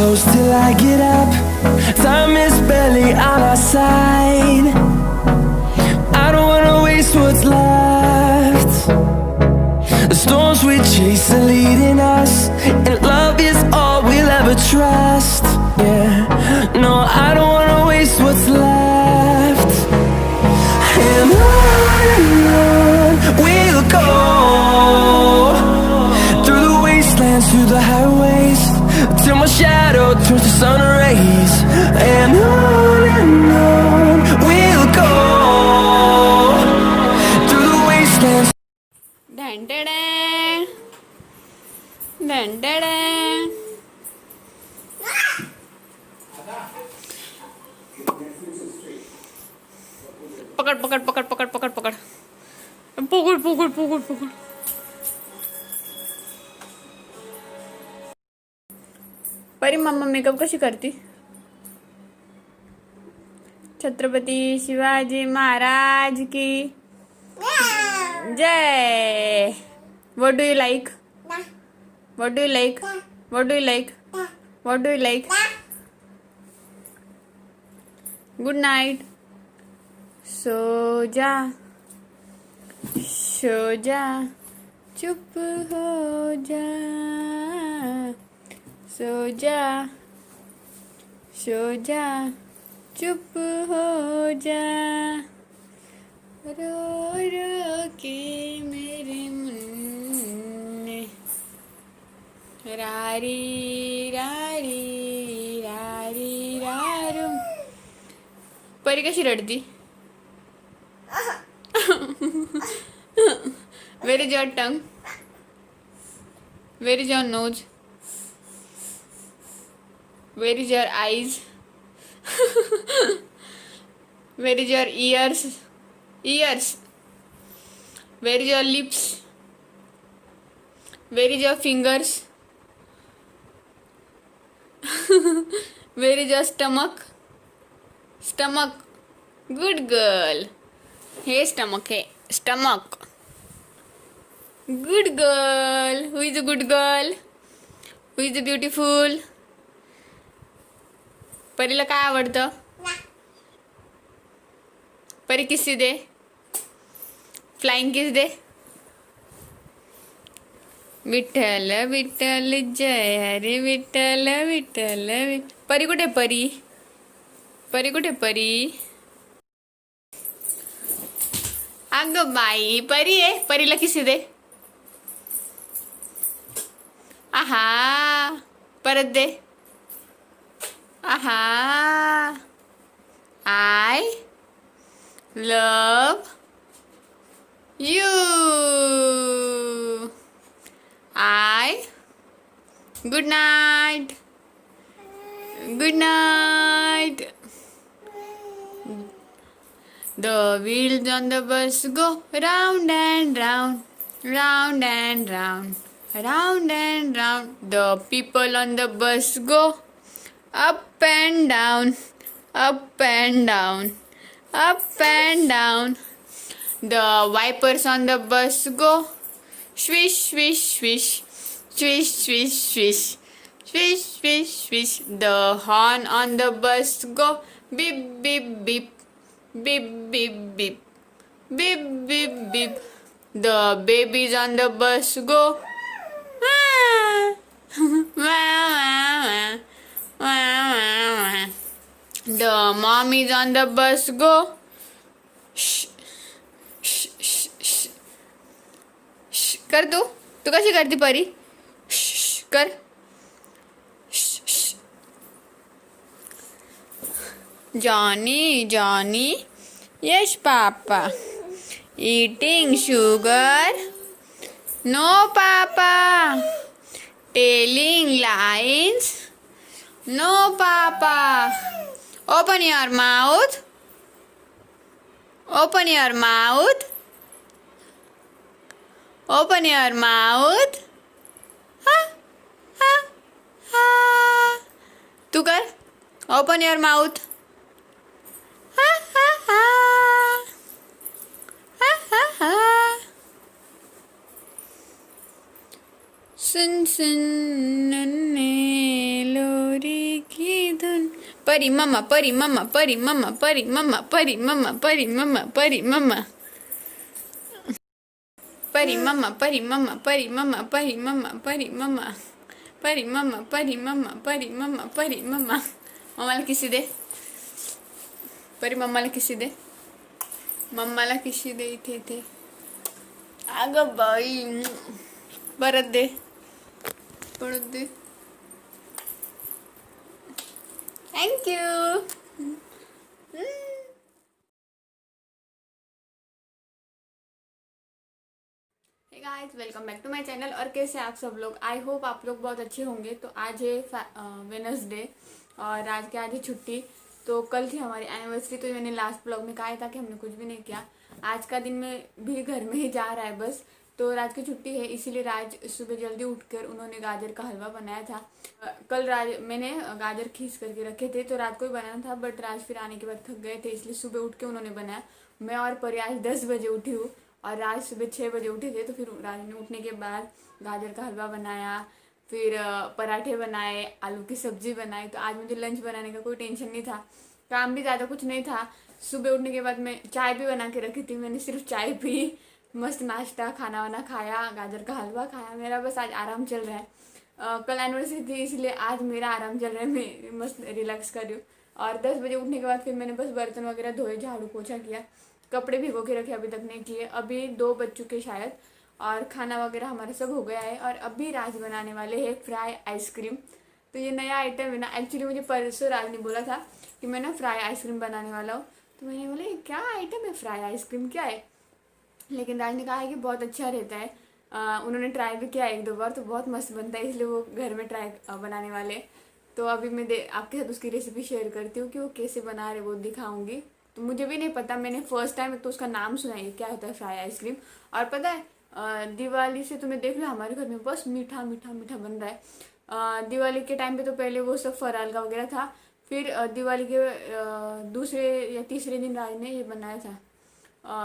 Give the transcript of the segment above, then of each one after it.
close till I get up. Time is barely on our side. I don't wanna waste what's left. The storms we chase are leading us, and love is all we'll ever trust. Yeah, no, I don't wanna waste what's left. And on we'll go, through the wastelands, through the highways, till my shadow turns to sun rays. And on we'll go, through the wastelands. Dun, dun, dun. Dun, dun, dun. पकड़ पकड़ पकड़ पकड़ पकड़ पकड़ पकड़ पकड़ पकड़ पकड़ परी मम्मा मेकअप कशी करती? छत्रपती शिवाजी महाराज की जय. What do you like? What do you like? What do you like? What do you like? Good night. सो जा, सो जा, चुप हो जा. सो जा, सो जा, चुप हो जा. रो रो के मेरे मुन्ने, रारी रारी रारी रारू. परी कशी रडती? Where is your tongue? Where is your nose? Where is your eyes? Where is your ears? Ears. Where is your lips? Where is your fingers? Where is your stomach? Stomach. Good girl. Hey, stomach. Hey, stomach. Good girl. Who is a good girl? Who is a beautiful? परीला काय आवडतं? परी किसी दे. Flying kiss दे. विठ्ठल विठ्ठल जय हरे विठ्ठल विठ्ठल. परी कुठे? परी परी कुठे? परी अगं बाई परी आहे. परीला किसी दे. आहा परत दे. आहा. I love you. I. Good night. Good night. The wheels on the bus go round and round, round and round, round and round. The people on the bus go up and down, up and down, up and down. The wipers on the bus go swish, swish, swish, swish, swish, swish, swish, swish, swish. The horn on the bus go beep, beep, beep. Beep, beep, beep. Beep, beep, beep. The babies on the bus go wah, wah, wah, wah, wah, wah. The mommies on the bus go shh, shh, shh, shh. Shh. कर तू कशी करती परी? shh, कर. Johnny, Johnny, yes, Papa. Eating sugar? No, Papa. Telling lies? No, Papa. Open your mouth. Open your mouth. Open your mouth. Ha, ha, ha. तू कर. Open your mouth. Ha, ha, ha. Ha, ha, ha. सुन सुन नन्हे लोरी परी मम्मा परी मम्मा परी मम्मा परी मम्मा परी मम्मा परी मम्मा परी मम्मा परी मम्मा परी मम्मा परी मम्मा परी मम्मा परी मम्मा परी मम्मा परी मम्मा परी मम्मा परी मम्मा मम्माला किसी दे परी मम्माला किसी दे मम्माला किसी दे इथे इथे अगं बाई परत दे परत दे thank you guys welcome back to my channel. और कैसे आप सब लोग, आई होप आप लोग बहुत अच्छे होंगे। तो आज है वेडनेसडे और आज है छुट्टी। तो कल थी हमारी एनिवर्सरी, तो मैंने लास्ट ब्लॉग में कहा था कि हमने कुछ भी नहीं किया। आज का दिन में भी घर में ही जा रहा है बस। तो राज की छुट्टी है, इसीलिए राज सुबह जल्दी उठकर उन्होंने गाजर का हलवा बनाया था। कल मैंने गाजर खींच करके रखे थे तो रात को ही बनाना था, बट राज फिर आने के बाद थक गए थे, इसलिए सुबह उठ के उन्होंने बनाया। मैं और परी आज 10 बजे उठी हूँ और राज सुबह 6 बजे उठे थे। तो फिर राज ने उठने के बाद गाजर का हलवा बनाया, फिर पराठे बनाए, आलू की सब्जी बनाई। तो आज मुझे लंच बनाने का कोई टेंशन नहीं था, काम भी ज़्यादा कुछ नहीं था। सुबह उठने के बाद मैं चाय भी बना के रखी थी, मैंने सिर्फ चाय पी, मस्त नाश्ता खाना वाना खाया, गाजर का हलवा खाया। मेरा बस आज आराम चल रहा है। कल एनिवर्सरी थी इसलिए आज मेरा आराम चल रहा है, मैं मस्त रिलैक्स कर रही हूँ। और 10 बजे उठने के बाद फिर मैंने बस बर्तन वगैरह धोए, झाड़ू पोछा किया, कपड़े भिगो के रखे, अभी तक नहीं किए। अभी 2 बज चुके शायद, और खाना वगैरह हमारा सब हो गया है। और अभी राज बनाने वाले हैं फ्राई आइसक्रीम। तो ये नया आइटम है ना, एक्चुअली मुझे परसों राज ने बोला था कि मैं ना फ्राई आइसक्रीम बनाने वाला हूँ। तो मैंने बोला ये क्या आइटम है, फ्राई आइसक्रीम क्या है? लेकिन राज ने कहा है कि बहुत अच्छा रहता है। उन्होंने ट्राई भी किया 1-2 बार, तो बहुत मस्त बनता है, इसलिए वो घर में ट्राई बनाने वाले। तो अभी मैं आपके साथ उसकी रेसिपी शेयर करती हूँ कि वो कैसे बना रहे, वो दिखाऊंगी। तो मुझे भी नहीं पता, मैंने फर्स्ट टाइम तो उसका नाम सुना है क्या होता है फ्राई आइसक्रीम। और पता है दिवाली से तुम्हें देख लो हमारे घर में बस मीठा मीठा मीठा बन रहा है। दिवाली के टाइम पे तो पहले वो सब फराल का वगैरह था, फिर दिवाली के दूसरे या तीसरे दिन राज ने ये बनाया था।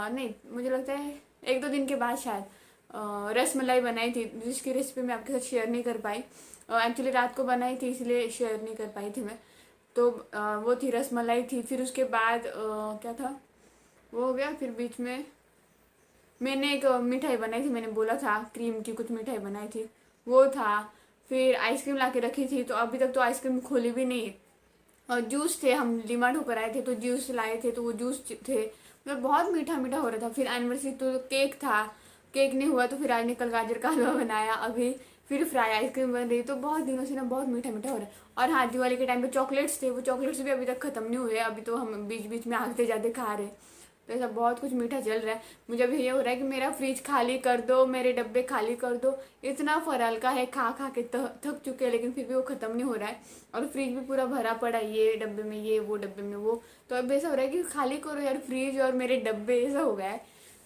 नहीं मुझे लगता है 1-2 दिन के बाद शायद रस मलाई बनाई थी, जिसकी रेसिपी मैं आपके साथ शेयर नहीं कर पाई। एक्चुअली रात को बनाई थी इसलिए शेयर नहीं कर पाई थी मैं। तो वो थी रस मलाई थी। फिर उसके बाद क्या था वो हो गया। फिर बीच में मैंने एक मिठाई बनाई थी, मैंने बोला था क्रीम की कुछ मिठाई बनाई थी, वो था। फिर आइसक्रीम ला के रखी थी, तो अभी तक तो आइसक्रीम खोली भी नहीं है। और जूस थे, हम डिमांड होकर आए थे तो जूस लाए थे, तो वो जूस थे, मतलब बहुत मीठा मीठा हो रहा था। फिर एनिवर्सरी तो केक था, केक नहीं हुआ तो फिर आज ने कल गाजर का हलवा बनाया, अभी फिर फ्राई आइसक्रीम बन रही। तो बहुत दिनों से ना बहुत मीठा मीठा हो रहा है। और हाँ, दिवाली के टाइम पे चॉकलेट्स थे, वो चॉकलेट्स भी अभी तक ख़त्म नहीं हुए, अभी तो हम बीच बीच में आते जाते खा रहे। तो ऐसा बहुत कुछ मीठा चल रहा है। मुझे अभी ये हो रहा है कि मेरा फ्रिज खाली कर दो, मेरे डब्बे खाली कर दो। इतना फराल का है, खा खा के थक चुके हैं, लेकिन फिर भी वो ख़त्म नहीं हो रहा है। और फ्रिज भी पूरा भरा पड़ा है, ये डब्बे में ये, वो डब्बे में वो। तो अब ऐसा हो रहा है कि खाली करो यार फ्रिज और मेरे डब्बे, ऐसा हो गया है।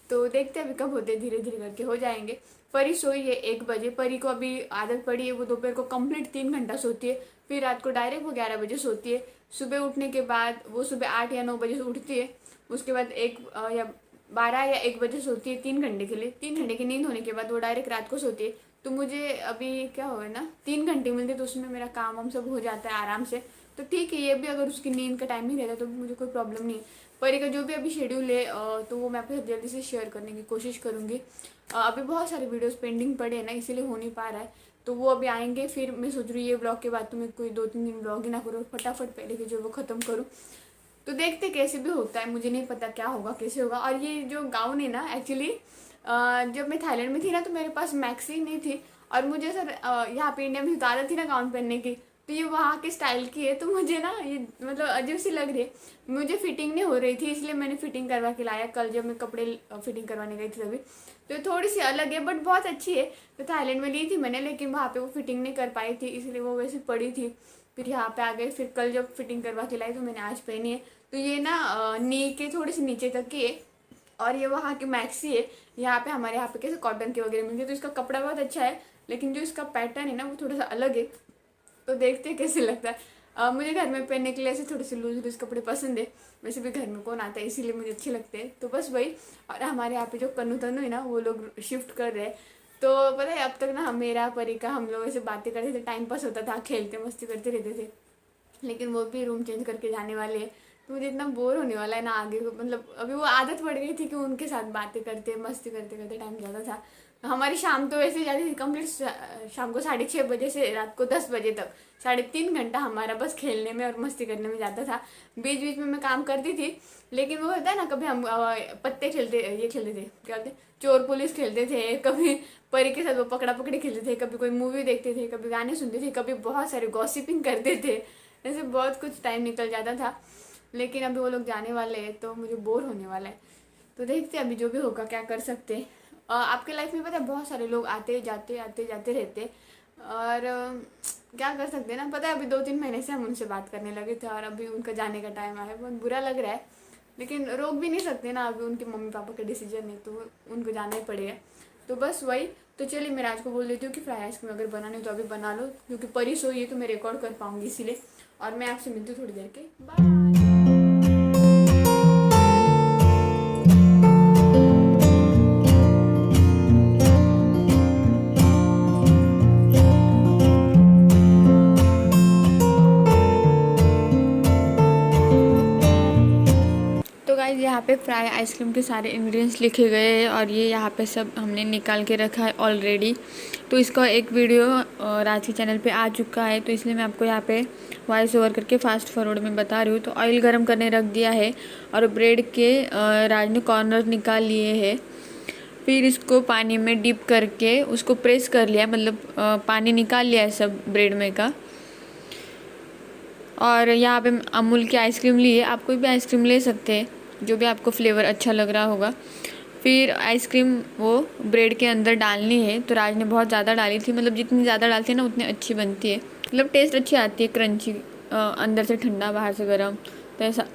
तो देखते हैं अभी कब होते, धीरे धीरे करके हो जाएंगे। परी सोई है 1 बजे, परी को अभी आदत पड़ी है, वो दोपहर को कंप्लीट 3 घंटा सोती है, फिर रात को डायरेक्ट वो 11 बजे सोती है। सुबह उठने के बाद वो सुबह 8 या 9 बजे से उठती है, उसके बाद 1 या 12 या 1 बजे सोती है 3 घंटे के लिए। 3 घंटे की नींद होने के बाद वो डायरेक्ट रात को सोती है। तो मुझे अभी क्या हो ना 3 घंटे मिलते, तो उसमें मेरा काम हम सब हो जाता है आराम से। तो ठीक है, ये भी अगर उसकी नींद का टाइम ही रहता तो मुझे कोई प्रॉब्लम नहीं। परी का जो भी अभी शेड्यूल है तो वो मैं आपके साथ जल्दी से शेयर करने की कोशिश करूँगी। अभी बहुत सारे वीडियोस पेंडिंग पड़े हैं ना, इसीलिए हो नहीं पा रहा है। तो वो अभी आएंगे, फिर मैं सोच रही हूँ ये ब्लॉग के बाद तो मैं कोई 2-3 दिन ब्लॉग ही ना करूँ, फटाफट पहले के जो वो ख़त्म करूँ। तो देखते कैसे भी होता है, मुझे नहीं पता क्या होगा कैसे होगा। और ये जो गाउन है ना, एक्चुअली जब मैं थाईलैंड में थी ना तो मेरे पास मैक्सी नहीं थी, और मुझे सर यहाँ पे इंडिया में तो आदत थी ना गाउन पहनने की, तो ये वहाँ के स्टाइल की है। तो मुझे ना ये मतलब अजीब सी लग रही है, मुझे फिटिंग नहीं हो रही थी, इसलिए मैंने फिटिंग करवा के लाया कल जब मैं कपड़े फिटिंग करवाने गई थी तभी। तो ये थोड़ी सी अलग है बट बहुत अच्छी है। तो थाईलैंड में ली थी मैंने, लेकिन वहाँ पे वो फिटिंग नहीं कर पाई थी, इसलिए वो वैसे पड़ी थी। फिर यहाँ पे आ गए, फिर कल जब फिटिंग करवा के लाई तो मैंने आज पहनी है। तो ये ना नी के थोड़ी सी नीचे तक की है, और ये वहाँ की मैक्सी है। यहाँ पे हमारे यहाँ पे कैसे कॉटन के वगैरह मिलती है, तो इसका कपड़ा बहुत अच्छा है, लेकिन जो इसका पैटर्न है ना वो थोड़ा सा अलग है। तो देखते हैं कैसे लगता है। मुझे घर में पहनने के लिए ऐसे थोड़े से लूज लूज कपड़े पसंद है, वैसे भी घर में कौन आता है, इसीलिए मुझे अच्छे लगते हैं। तो बस वही। और हमारे यहाँ पे जो कन्नू तन्नू है ना, वो लोग शिफ्ट कर रहे हैं। तो पता है अब तक ना मेरा परी का हम लोग ऐसे बातें करते थे, टाइम पास होता था, खेलते मस्ती करते रहते थे। लेकिन वो भी रूम चेंज करके जाने वाले हैं। तो मुझे इतना बोर होने वाला है ना आगे को, मतलब अभी वो आदत पड़ गई थी कि उनके साथ बातें करते मस्ती करते करते टाइम जाता था। हमारी शाम तो वैसे ही जाती थी कंप्लीट, शाम को 6:30 बजे से रात को 10 बजे तक 3.5 घंटा हमारा बस खेलने में और मस्ती करने में जाता था। बीच बीच में मैं काम करती थी, लेकिन वो होता है ना, कभी हम पत्ते खेलते, ये खेलते थे, क्या बोलते, चोर पुलिस खेलते थे, कभी परी के साथ वो पकड़ा पकड़ी खेलते थे, कभी कोई मूवी देखते थे, कभी गाने सुनते थे, कभी बहुत सारे गॉसिपिंग करते थे। ऐसे बहुत कुछ टाइम निकल जाता था। लेकिन अभी वो लोग जाने वाले हैं तो मुझे बोर होने वाला है। तो देखते हैं अभी जो भी होगा, क्या कर सकते हैं। आपके लाइफ में पता है बहुत सारे लोग आते जाते रहते, और क्या कर सकते हैं ना। पता है अभी 2-3 महीने से हम उनसे बात करने लगे थे और अभी उनका जाने का टाइम आया है। बहुत बुरा लग रहा है, लेकिन रोक भी नहीं सकते ना, अभी उनके मम्मी पापा का डिसीजन है तो उनको जाना ही पड़ेगा। तो बस वही। तो चलिए मैं राज को बोल देती हूँ कि फ्राई आइसक्रीम अगर बनानी हो तो अभी बना लो, क्योंकि परी सोई है तो मैं रिकॉर्ड कर पाऊंगी इसीलिए। और मैं आपसे मिलती हूँ थोड़ी देर के बाद। तो गाइस यहाँ पे फ्राई आइसक्रीम के सारे इंग्रेडिएंट्स लिखे गए हैं और ये यहाँ पे सब हमने निकाल के रखा है ऑलरेडी। तो इसका एक वीडियो राज के चैनल पे आ चुका है, तो इसलिए मैं आपको यहाँ पे वॉइस ओवर करके फास्ट फॉरवर्ड में बता रही हूँ। तो ऑयल गरम करने रख दिया है और ब्रेड के राज ने कॉर्नर निकाल लिए हैं। फिर इसको पानी में डिप करके उसको प्रेस कर लिया, मतलब पानी निकाल लिया है सब ब्रेड में का। और यहाँ पे अमूल की आइसक्रीम ली है, आप कोई भी आइसक्रीम ले सकते हैं जो भी आपको फ्लेवर अच्छा लग रहा होगा। फिर आइसक्रीम वो ब्रेड के अंदर डालनी है। तो राज ने बहुत ज़्यादा डाली थी, मतलब जितनी ज़्यादा डालती है ना उतनी अच्छी बनती है, मतलब टेस्ट अच्छी आती है, क्रंची, अंदर से ठंडा बाहर से गर्म, तो ऐसा।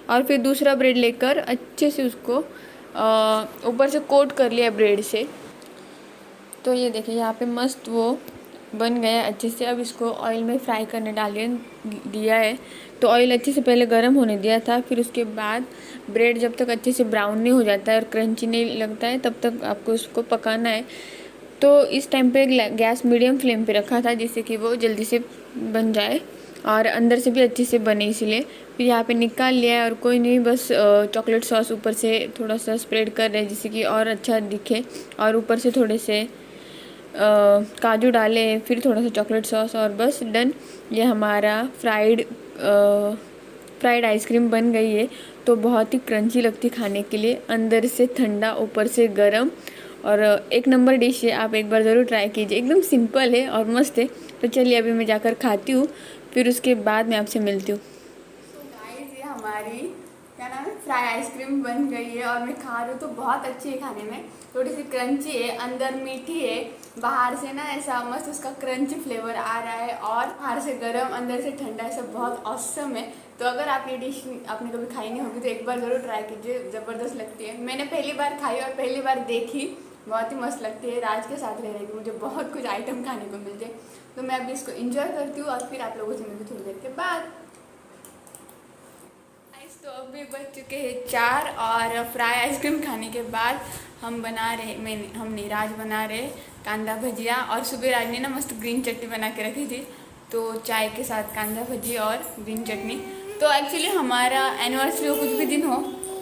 और फिर दूसरा ब्रेड लेकर अच्छे से उसको ऊपर से कोट कर लिया ब्रेड से। तो ये देखिए यहाँ पे मस्त वो बन गया अच्छे से। अब इसको ऑयल में फ्राई करने दिया है। तो ऑयल अच्छे से पहले गर्म होने दिया था, फिर उसके बाद ब्रेड जब तक अच्छे से ब्राउन नहीं हो जाता है और क्रंची नहीं लगता है तब तक आपको उसको पकाना है। तो इस टाइम पे गैस मीडियम फ्लेम पे रखा था जिससे कि वो जल्दी से बन जाए और अंदर से भी अच्छे से बने, इसीलिए। फिर यहाँ पे निकाल लिया है और कोई नहीं, बस चॉकलेट सॉस ऊपर से थोड़ा सा स्प्रेड कर रहे हैं जिससे कि और अच्छा दिखे, और ऊपर से थोड़े से काजू डाले, फिर थोड़ा सा चॉकलेट सॉस, और बस डन। ये हमारा फ्राइड आइसक्रीम बन गई है। तो बहुत ही क्रंची लगती खाने के लिए, अंदर से ठंडा ऊपर से गरम, और एक नंबर डिश है। आप एक बार ज़रूर ट्राई कीजिए, एकदम सिंपल है और मस्त है। तो चलिए अभी मैं जाकर खाती हूँ, फिर उसके बाद मैं आपसे मिलती हूँ। तो गाइस ये हमारी क्या नाम है, फ्राई आइसक्रीम बन गई है और मैं खा रही हूँ। तो बहुत अच्छी है खाने में, थोड़ी सी क्रंची है, अंदर मीठी है, बाहर से ना ऐसा मस्त उसका क्रंची फ्लेवर आ रहा है, और बाहर से गर्म अंदर से ठंडा, ऐसा बहुत ऑसम है। तो अगर आप ये डिश आपने कभी खाई नहीं होगी तो एक बार ज़रूर ट्राई कीजिए, ज़बरदस्त लगती है। मैंने पहली बार खाई और पहली बार देखी, बहुत ही मस्त लगती है। राज के साथ रह रहेगी, मुझे बहुत कुछ आइटम खाने को मिलते हैं। तो मैं अभी इसको इंजॉय करती हूँ और फिर आप लोगों से मिलती थोड़ी देर के बाद। तो अभी बज चुके हैं 4 और फ्राई आइसक्रीम खाने के बाद हमने राज बना रहे कांदा भजिया, और सुबह राज ने ना मस्त ग्रीन चटनी बना के रखी थी। तो चाय के साथ कांदा भजी और ग्रीन चटनी। तो एक्चुअली हमारा एनिवर्सरी हो, कुछ भी दिन हो,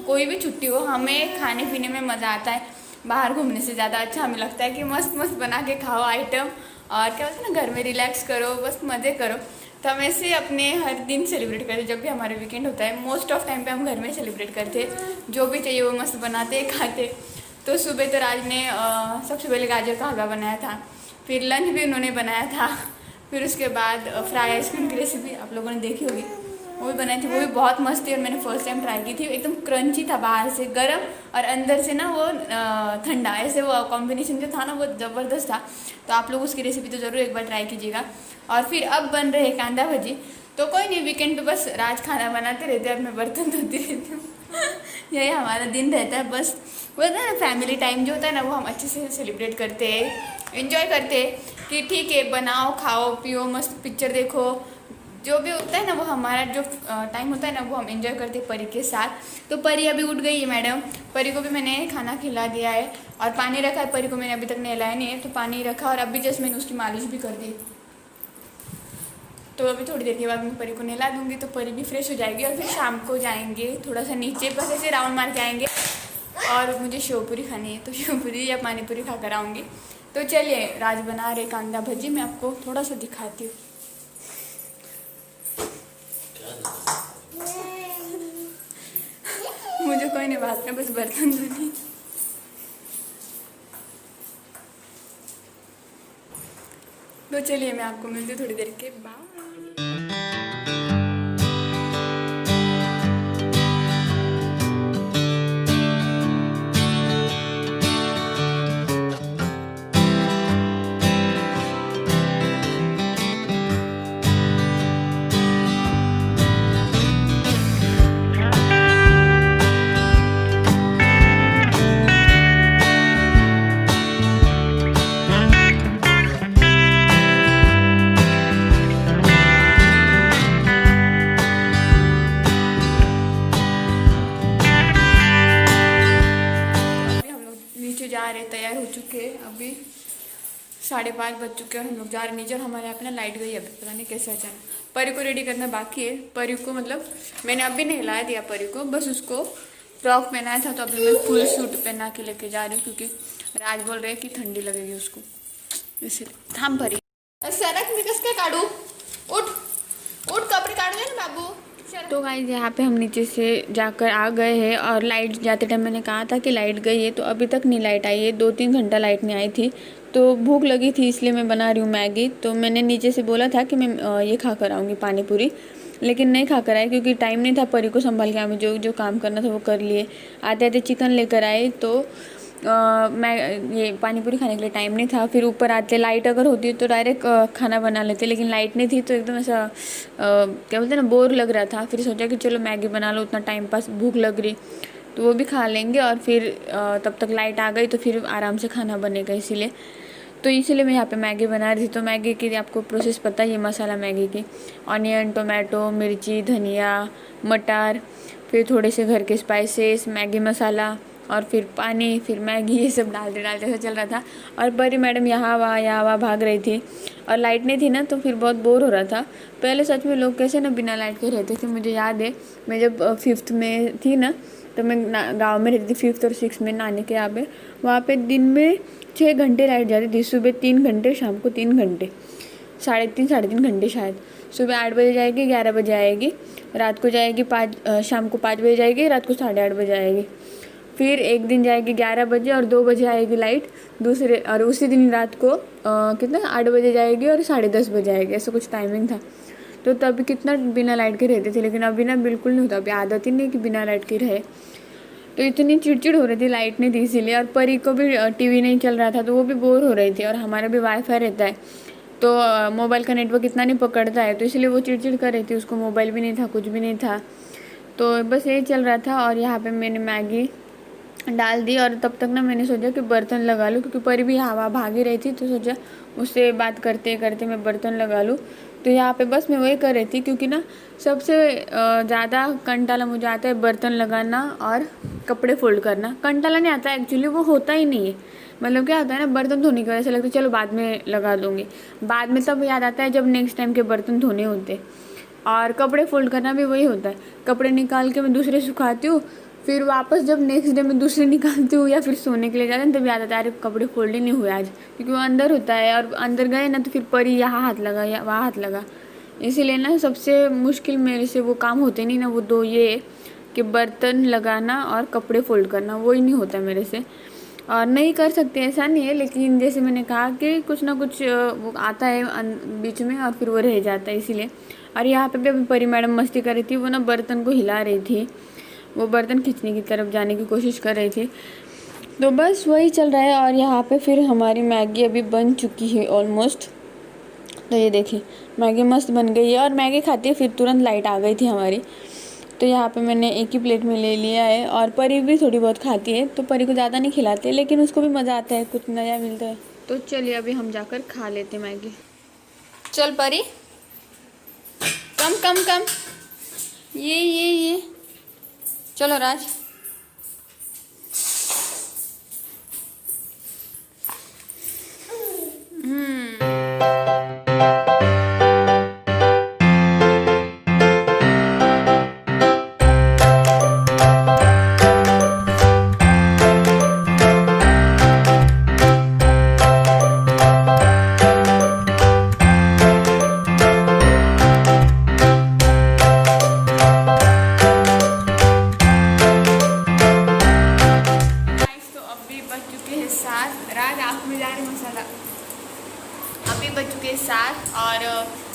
कोई भी छुट्टी हो, हमें खाने पीने में मज़ा आता है। बाहर घूमने से ज़्यादा अच्छा हमें लगता है कि मस्त मस्त बना के खाओ आइटम, और क्या बोलते हैं ना, घर में रिलैक्स करो, बस मज़े करो। तो हम ऐसे अपने हर दिन सेलिब्रेट करते, जब भी हमारे वीकेंड होता है मोस्ट ऑफ टाइम पे हम घर में सेलिब्रेट करते, जो भी चाहिए वो मस्त बनाते खाते। तो सुबह तो राज ने सबसे पहले गाजर का हलवा बनाया था, फिर लंच भी उन्होंने बनाया था, फिर उसके बाद फ्राई आइसक्रीम की रेसिपी आप लोगों ने देखी होगी, वो भी बनाई थी, वो भी बहुत मस्त थी और मैंने फर्स्ट टाइम ट्राई की थी। एकदम क्रंची था, बाहर से गर्म और अंदर से ना वो ठंडा, ऐसे वो कॉम्बिनेशन जो था ना वो ज़बरदस्त था। तो आप लोग उसकी रेसिपी तो ज़रूर एक बार ट्राई कीजिएगा। और फिर अब बन रहे कांदा भजी। तो कोई नहीं, वीकेंड पे बस राज खाना बनाते रहते हैं और मैं बर्तन धोती रहती हूँ। यही हमारा दिन रहता है। बस वो होता है ना फैमिली टाइम जो होता है ना, वो हम अच्छे से सेलिब्रेट करते हैं, एंजॉय करते हैं कि ठीक है बनाओ खाओ पियो मस्त पिक्चर देखो, जो भी होता है ना वो हमारा जो टाइम होता है ना वो हम एंजॉय करते हैं परी के साथ। तो परी अभी उठ गई है मैडम, परी को भी मैंने खाना खिला दिया है और पानी रखा है। परी को मैंने अभी तक नहलाया नहीं है, तो पानी रखा और अभी जस्ट मैंने उसकी मालिश भी कर दी। तो अभी थोड़ी देर के बाद मैं परी को नहला दूंगी तो परी भी फ्रेश हो जाएगी और फिर शाम को जाएंगे थोड़ा सा नीचे बस ऐसे राउंड मार के आएंगे। और मुझे शेव पूरी खानी है तो शेव पूरी या पानी पूरी खा कर आऊँगी। तो चलिए, राज बना रहे कांदा भजी, मैं आपको थोड़ा सा दिखाती हूँ। मुझे कोई नहीं बात है, बस बर्तन धोनी। तो चलिए, मैं आपको मिलती हूँ थोड़ी देर के बाद। जा रहे, तैयार हो चुके हैं। अभी 5:30 बज चुके हैं और हम लोग जा रहे नीचे। और हमारे यहाँ पे ना लाइट गई अभी, पता नहीं कैसे अचानक। परी को रेडी करना बाकी है। परी को मतलब मैंने अभी नहला दिया परी को, बस उसको फ्रॉक पहनाया था तो अभी मैं फुल सूट पहना के लेके जा रही हूँ क्योंकि राज बोल रहे हैं कि ठंडी लगेगी उसको, इसलिए। थाम परी, सड़क में किसके काटू, उठ उठ, कपड़े काट दे ना बाबू। तो गाइस, यहाँ पे हम नीचे से जाकर आ गए हैं और लाइट जाते टाइम मैंने कहा था कि लाइट गई है, तो अभी तक नहीं लाइट आई है। 2-3 घंटा लाइट नहीं आई थी तो भूख लगी थी, इसलिए मैं बना रही हूँ मैगी। तो मैंने नीचे से बोला था कि मैं ये खा कर आऊँगी पानी पूरी, लेकिन नहीं खा कर आए क्योंकि टाइम नहीं था परी को संभाल के। हमें जो जो काम करना था वो कर लिए। आते आते चिकन लेकर आए तो मैं ये पानी पूरी खाने के लिए टाइम नहीं था। फिर ऊपर आते लाइट अगर होती तो डायरेक्ट खाना बना लेते, लेकिन लाइट नहीं थी तो एकदम ऐसा क्या बोलते हैं ना, बोर लग रहा था। फिर सोचा कि चलो मैगी बना लो, उतना टाइम पास, भूख लग रही तो वो भी खा लेंगे। और फिर तब तक लाइट आ गई तो फिर आराम से खाना बनेगा, इसीलिए मैं यहाँ पे मैगी बना रही थी। तो मैगी की आपको प्रोसेस पता ही है, मसाला मैगी की, ऑनियन, टोमेटो, मिर्ची, धनिया, मटर, फिर थोड़े से घर के स्पाइसेस, मैगी मसाला और फिर पानी, फिर मैगी, ये सब डालते डालते ऐसा चल रहा था। और परी मैडम यहाँ वहाँ भाग रही थी और लाइट नहीं थी ना तो फिर बहुत बोर हो रहा था। पहले सच में लोग कैसे ना बिना लाइट के रहते थे। मुझे याद है मैं जब 5th में थी ना तो मैं गांव में रहती थी, 5th और 6th में नानी के यहाँ पे। वहाँ पे दिन में 6 घंटे लाइट जाती थी, सुबह 3 घंटे, शाम को 3 घंटे, 3.5 घंटे शायद। सुबह 8 बजे जाएगी, 11 बजे आएगी, रात को जाएगी शाम को 5 बजे जाएगी, रात को 8:30 बजे आएगी। फिर एक दिन जाएगी 11 बजे और 2 बजे आएगी लाइट दूसरे, और उसी दिन रात को कितना 8 बजे जाएगी और 10:30 बजे आएगी, ऐसा कुछ टाइमिंग था। तो तभी कितना बिना लाइट के रहते थे, लेकिन अभी ना बिल्कुल नहीं होता। अभी आदत ही नहीं कि बिना लाइट के रहे। तो इतनी चिड़चिड़ हो रही थी, लाइट नहीं थी इसीलिए। और परी को भी टीवी नहीं चल रहा था तो वो भी बोर हो रही थी। और हमारा भी वाईफाई रहता है तो मोबाइल का नेटवर्क इतना नहीं पकड़ता है, तो इसलिए वो चिड़चिड़ कर रही थी। उसको मोबाइल भी नहीं था, कुछ भी नहीं था, तो बस यही चल रहा था। और यहाँ पे मैंने मैगी डाल दी और तब तक ना मैंने सोचा कि बर्तन लगा लूँ क्योंकि परी भी हवा भागी रही थी, तो सोचा उससे बात करते करते मैं बर्तन लगा लूँ। तो यहाँ पे बस मैं वही कर रही थी क्योंकि ना सबसे ज़्यादा कंटाला मुझे आता है बर्तन लगाना और कपड़े फोल्ड करना। कंटाला नहीं आता एक्चुअली, वो होता ही नहीं है। मतलब क्या होता है ना, बर्तन धोने की वजह से लगता है चलो बाद में लगा दूँगी, बाद में तब याद आता है जब नेक्स्ट टाइम के बर्तन धोने होते। और कपड़े फोल्ड करना भी वही होता है, कपड़े निकाल के मैं दूसरे सुखाती हूँ, फिर वापस जब नेक्स्ट डे मैं दूसरे निकालती हूँ या फिर सोने के लिए जाते हैं तब याद आता है अरे कपड़े फोल्ड ही नहीं हुए आज, क्योंकि वो अंदर होता है। और अंदर गए ना तो फिर परी यहाँ हाथ लगा या वहाँ हाथ लगा, इसीलिए ना सबसे मुश्किल मेरे से वो काम होते नहीं ना, वो दो ये कि बर्तन लगाना और कपड़े फोल्ड करना, वो ही नहीं होता मेरे से। और नहीं कर सकते ऐसा नहीं है, लेकिन जैसे मैंने कहा कि कुछ ना कुछ वो आता है बीच में और फिर वो रह जाता है, इसीलिए। और यहाँ पे भी अभी परी मैडम मस्ती कर रही थी, वो ना बर्तन को हिला रही थी, वो बर्तन खींचने की तरफ जाने की कोशिश कर रही थी। तो बस वही चल रहा है। और यहाँ पे फिर हमारी मैगी अभी बन चुकी है ऑलमोस्ट। तो ये देखिए मैगी मस्त बन गई है। और मैगी खाती है फिर तुरंत लाइट आ गई थी हमारी, तो यहाँ पे मैंने एक ही प्लेट में ले लिया है। और परी भी थोड़ी बहुत खाती है, तो परी को ज़्यादा नहीं खिलाते, लेकिन उसको भी मज़ा आता है, कुछ नया मिलता है। तो चलिए अभी हम जाकर खा लेते मैगी। चल परी, कम कम कम, ये चलो राज। में जा रही मसाला। अभी बज चुके 7 और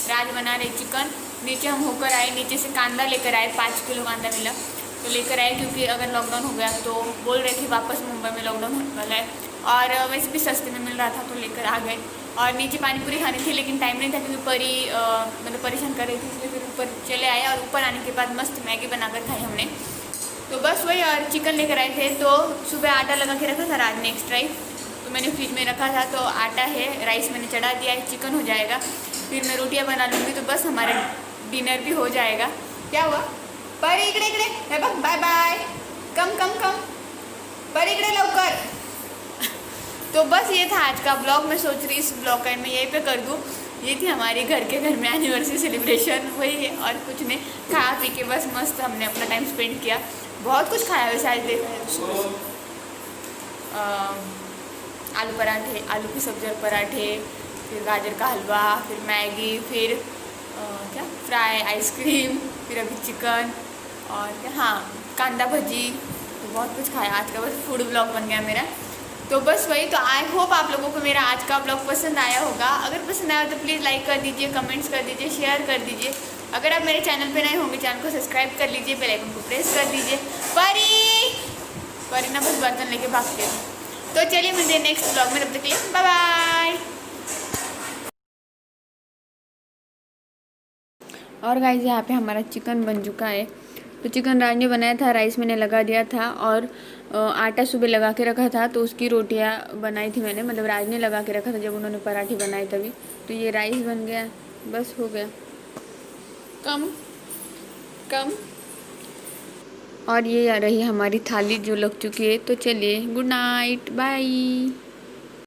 राज बना रहे चिकन। नीचे हम होकर आए, नीचे से कांदा लेकर आए, 5 किलो कांदा मिला तो लेकर आए, क्योंकि अगर लॉकडाउन हो गया तो बोल रहे थे वापस मुंबई में लॉकडाउन होने वाला है, और वैसे भी सस्ते में मिल रहा था तो लेकर आ गए। और नीचे पानी पूरी खानी थी लेकिन टाइम नहीं था, क्योंकि परी मतलब परेशान कर रही थी, इसलिए फिर ऊपर चले आए। और ऊपर आने के बाद मस्त मैगी बनाकर खाई हमने। तो बस वही, और चिकन लेकर आए थे तो सुबह आटा लगा के रखा था रात ने एक्स्ट्रा ही, तो मैंने फ्रिज में रखा था, तो आटा है, राइस मैंने चढ़ा दिया है, चिकन हो जाएगा, फिर मैं रोटियां बना लूँगी, तो बस हमारा डिनर भी हो जाएगा। क्या हुआ पर इकडे इकडे बाय बाय, कम कम कम पर इकडे लवकर। तो बस ये था आज का ब्लॉग। मैं सोच रही इस ब्लॉग का मैं यहीं पे कर दूँ। ये थी हमारी घर में एनिवर्सरी सेलिब्रेशन, वही है और कुछ नहीं। खा पी के बस मस्त हमने अपना टाइम स्पेंड किया। बहुत कुछ खाया वैसे आज, देखा है आलू पराठे, आलू की सब्जी और पराठे, फिर गाजर का हलवा, फिर मैगी, फिर क्या फ्राई आइसक्रीम, फिर अभी चिकन और क्या, हाँ कांदा भजी। तो बहुत कुछ खाया आज का, बस फूड ब्लॉग बन गया मेरा। तो बस वही, तो आई होप आप लोगों को मेरा आज का ब्लॉग पसंद आया होगा। अगर पसंद आया तो प्लीज़ लाइक कर दीजिए, कमेंट्स कर दीजिए, शेयर कर दीजिए। अगर आप मेरे चैनल पे नए होंगे, चैनल को सब्सक्राइब कर लीजिए, बेल आइकन को प्रेस कर दीजिए। परी ना बस बर्तन लेके भागते हैं। तो चलिए मिलते हैं नेक्स्ट ब्लॉग में, तब तक के लिए बाय बाय। और गाइस यहाँ पे हमारा चिकन बन चुका है। तो चिकन राज ने बनाया था, राइस मैंने लगा दिया था, और आटा सुबह लगा के रखा था, तो उसकी रोटियां बनाई थी मैंने, मतलब राज ने लगा के रखा था जब उन्होंने पराठे बनाए तभी। तो ये राइस बन गया, बस हो गया। कम कम। और ये आ रही हमारी थाली जो लग चुकी है। तो चलिए गुड नाइट, बाय।